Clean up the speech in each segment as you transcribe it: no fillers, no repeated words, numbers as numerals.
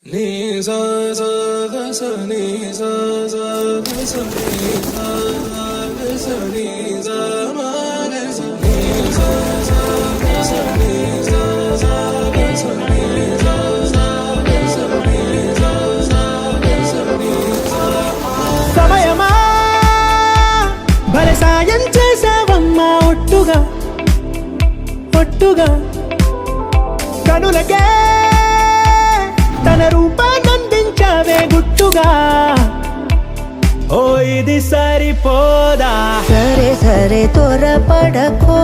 Ni sa sa ga sa ni sa sa ga sa ni sa ga sa ni sa ma ga sa ni sa sa ga sa ni sa sa ga sa ni sa sa ga sa ni sa sa ga sa ni sa సమయమా భలే సాయం చేసావమ్మా ఒట్టుగా ఒట్టుగా కనులకే తన రూపాన్నందించావే గుట్టుగా ఓ ఇది సరిపోదా సరే సరే త్వరపడకో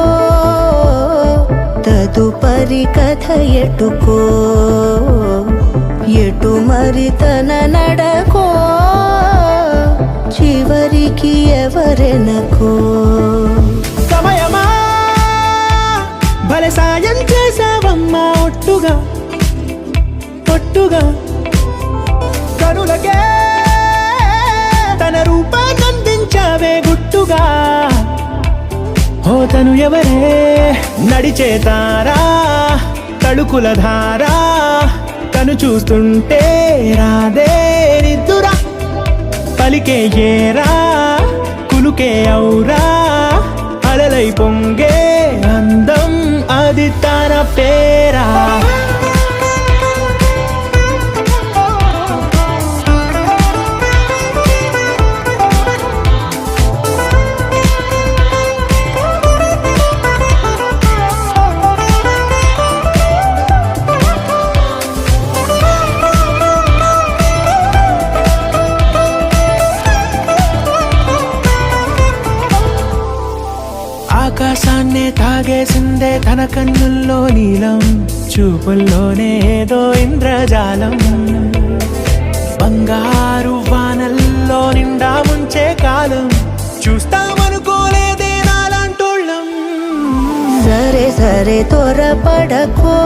తదుపరి కథ ఎటుకో ఎటు మరి తన నడకో చివరికి ఎవరెనకో సమయమా భలే సాయం చేసావమ్మా ఒట్టుగా ఒట్టుగా కనులకే తన రూపాన్నందించావే గుట్టుగా ఓ తను ఎవరే నడిచే తారా తళుకుల ధారా తను చూస్తుంటే రాదే నిద్దురా పలికే ఏరా కులుకే ఔరా అలలై పొంగే అందం అది తన పేరా ఆకాశాన్నే తాగేసిందే తన కన్నుల్లో నీలం చూపుల్లోనే ఏదో ఇంద్రజాలం బంగారు వానల్లో నిండా ముంచే కాలం చూస్తామనుకోలేదే నాలాంటోళ్ళం సరే సరే త్వరపడకో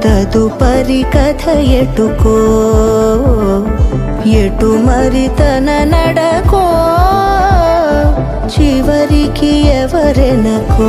తదుపరి కథ ఎటుకో ఎటు మరి తన నడకో చివరికి ఎవరెనకో